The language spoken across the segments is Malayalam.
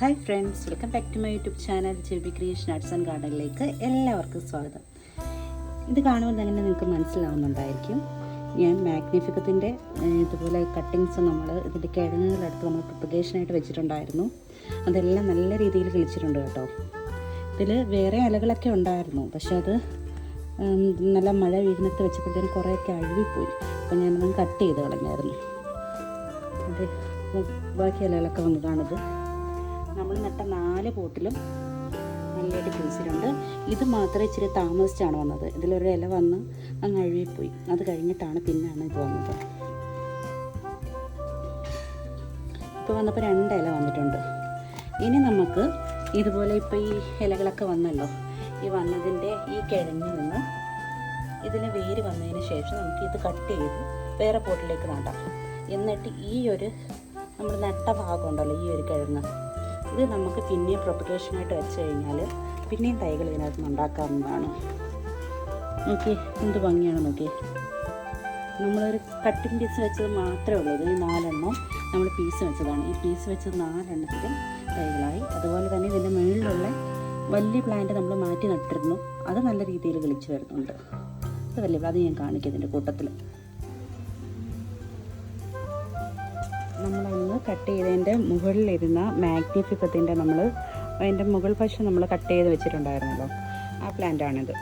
Hi friends, welcome back to my YouTube channel JB creation arts and ഗാർഡനിലേക്ക് എല്ലാവർക്കും സ്വാഗതം. ഇത് കാണുമ്പോൾ തന്നെ നിങ്ങൾക്ക് മനസ്സിലാവുന്നുണ്ടായിരിക്കും, ഞാൻ മാഗ്നിഫിക്കത്തിൻ്റെ ഇതുപോലെ കട്ടിങ്സ് ഇതിൻ്റെ കിഴങ്ങുകളെടുത്ത് നമ്മൾ പ്രൊപ്പഗേഷനായിട്ട് വെച്ചിട്ടുണ്ടായിരുന്നു. അതെല്ലാം നല്ല രീതിയിൽ കിളിച്ചിട്ടുണ്ട് കേട്ടോ. ഇതിൽ വേറെ ഇലകളൊക്കെ ഉണ്ടായിരുന്നു, പക്ഷെ അത് നല്ല മഴ വീഴുന്നിടത്ത് വെച്ചപ്പോഴത്തേനും കുറേയൊക്കെ അഴുകിപ്പോയി. അപ്പോൾ ഞാനതൊന്ന് കട്ട് ചെയ്ത് കളഞ്ഞായിരുന്നു. അത് ബാക്കി ഇലകളൊക്കെ വന്നതാണിത്. നമ്മൾ നട്ട 4 പോട്ടിലും നല്ലതായിട്ട് കിളിച്ചിട്ടുണ്ട്. ഇത് മാത്രമേ ഇച്ചിരി താമസിച്ചാണ് വന്നത്. ഇതിലൊരു ഇല വന്ന് അങ്ങ് അഴുകിപ്പോയി. അത് കഴിഞ്ഞിട്ടാണ് പിന്നാണ് ഇത് വന്നത്. ഇപ്പോൾ വന്നപ്പോൾ 2 ഇല വന്നിട്ടുണ്ട്. ഇനി നമുക്ക് ഇതുപോലെ ഇപ്പോൾ ഈ ഇലകളൊക്കെ വന്നല്ലോ, ഈ വന്നതിൻ്റെ ഈ കിഴങ്ങിൽ നിന്ന് ഇതിന് വേര് വന്നതിന് ശേഷം നമുക്ക് ഇത് കട്ട് ചെയ്ത് വേറെ പോട്ടിലേക്ക് നടാം. എന്നിട്ട് ഈ ഒരു നമ്മൾ നട്ട ഭാഗം ഉണ്ടല്ലോ, ഈ ഒരു കിഴങ്ങ്, ഇത് നമുക്ക് പിന്നെയും പ്രൊപ്പഗേഷനായിട്ട് വെച്ച് കഴിഞ്ഞാൽ പിന്നെയും തൈകൾ ഇതിനകത്ത് ഉണ്ടാക്കാവുന്നതാണ്. നോക്കി എന്ത് ഭംഗിയാണ് നോക്കി. നമ്മളൊരു കട്ടിങ് പീസ് വെച്ചത് മാത്രമേ ഉള്ളൂ. ഇത് 4 എണ്ണം നമ്മൾ പീസ് വെച്ചതാണ്. ഈ പീസ് വെച്ചത് 4 എണ്ണത്തിലും തൈകളായി. അതുപോലെ തന്നെ ഇതിൻ്റെ മുകളിലുള്ള വലിയ പ്ലാന്റ് നമ്മൾ മാറ്റി നട്ടിരുന്നു. അത് നല്ല രീതിയിൽ കിളിച്ച് വരുന്നുണ്ട്. അത് വലിയ അത് ഞാൻ കാണിക്കാം. ഇതിൻ്റെ കൂട്ടത്തിൽ നമ്മളൊന്ന് കട്ട് ചെയ്തതിൻ്റെ മുകളിലിരുന്ന മാഗ്നിഫിക്കത്തിൻ്റെ അതിൻ്റെ മുകൾ വശം നമ്മൾ കട്ട് ചെയ്ത് വെച്ചിട്ടുണ്ടായിരുന്നല്ലോ, ആ പ്ലാന്റാണിത്.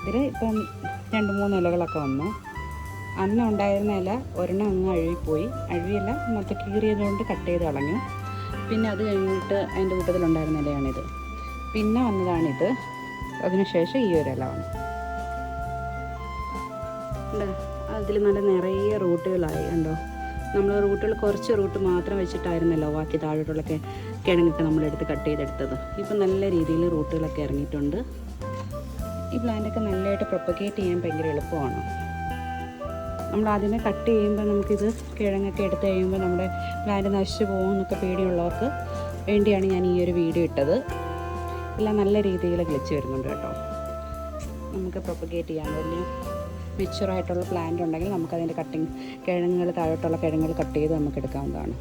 ഇതിൽ ഇപ്പം 2-3 ഇലകളൊക്കെ വന്നു. അന്ന് ഉണ്ടായിരുന്ന ഇല ഒരെണ്ണം അങ്ങ് അഴുകിപ്പോയി. അഴുകിയില മൊത്തം കീറിയതുകൊണ്ട് കട്ട് ചെയ്ത് കളഞ്ഞു. പിന്നെ അത് കഴിഞ്ഞിട്ട് അതിൻ്റെ കൂട്ടത്തിലുണ്ടായിരുന്ന ഇലയാണിത്. പിന്നെ വന്നതാണിത്. അതിനുശേഷം ഈ ഒരു ഇല വന്നു. അതിൽ നല്ല നിറയെ റൂട്ടുകളായി കണ്ടോ. നമ്മൾ റൂട്ടുകൾ കുറച്ച് റൂട്ട് മാത്രം വെച്ചിട്ടായിരുന്നല്ലോ ബാക്കി താഴോട്ടുള്ള കിഴങ്ങൊക്കെ നമ്മളെടുത്ത് കട്ട് ചെയ്തെടുത്തത്. ഇപ്പം നല്ല രീതിയിൽ റൂട്ടുകളൊക്കെ ഇറങ്ങിയിട്ടുണ്ട്. ഈ പ്ലാന്റൊക്കെ നല്ലതായിട്ട് പ്രൊപ്പഗേറ്റ് ചെയ്യാൻ ഭയങ്കര എളുപ്പമാണ്. നമ്മൾ ആദ്യമേ കട്ട് ചെയ്യുമ്പോൾ നമുക്കിത് കിഴങ്ങൊക്കെ എടുത്ത് കഴിയുമ്പോൾ നമ്മുടെ പ്ലാന്റ് നശിച്ചു പോകുമെന്നൊക്കെ പേടിയുള്ളവർക്ക് വേണ്ടിയാണ് ഞാൻ ഈ ഒരു വീഡിയോ ഇട്ടത്. എല്ലാം നല്ല രീതിയിൽ കിളിച്ച് വരുന്നുണ്ട് കേട്ടോ. നമുക്ക് പ്രൊപ്പഗേറ്റ് ചെയ്യാൻ വലിയ മെച്ചുറായിട്ടുള്ള പ്ലാന്റ് ഉണ്ടെങ്കിൽ നമുക്കതിൻ്റെ കിഴങ്ങുകൾ താഴോട്ടുള്ള കിഴങ്ങുകൾ കട്ട് ചെയ്ത് നമുക്ക് എടുക്കാവുന്നതാണ്.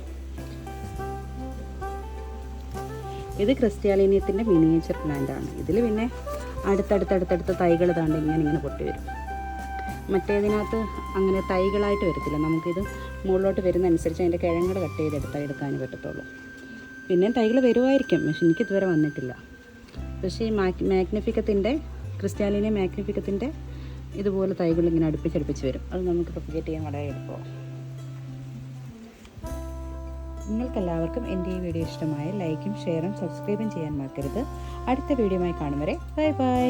ഇത് ക്രിസ്ത്യാലിനിയത്തിൻ്റെ മിനിയേച്ചർ പ്ലാന്റാണ്. ഇതിൽ പിന്നെ അടുത്തടുത്തടുത്തടുത്ത തൈകൾ താണ്ട് ഇങ്ങനെ പൊട്ടി വരും. മറ്റേതിനകത്ത് അങ്ങനെ തൈകളായിട്ട് വരത്തില്ല. നമുക്കിത് മുകളിലോട്ട് വരുന്നതനുസരിച്ച് അതിൻ്റെ കിഴങ്ങുകൾ കട്ട് എടുക്കാനേ പറ്റത്തുള്ളൂ. പിന്നെ തൈകൾ വരുമായിരിക്കും, പക്ഷെ എനിക്കിതുവരെ വന്നിട്ടില്ല. പക്ഷേ ഈ മാഗ്നിഫിക്കത്തിൻ്റെ ക്രിസ്ത്യാലിനിയ മാഗ്നിഫിക്കത്തിൻ്റെ ഇതുപോലെ തൈകൾ ഇങ്ങനെ അടുപ്പിച്ചടുപ്പിച്ച് വരും. അത് നമുക്ക് പ്രൊപ്പഗേറ്റ് ചെയ്യാൻ വളരെ എളുപ്പമാണ്. നിങ്ങൾക്കെല്ലാവർക്കും എൻ്റെ ഈ വീഡിയോ ഇഷ്ടമായ ലൈക്കും ഷെയറും സബ്സ്ക്രൈബും ചെയ്യാൻ മറക്കരുത്. അടുത്ത വീഡിയോയുമായി കാണും വരെ ബൈ ബൈ.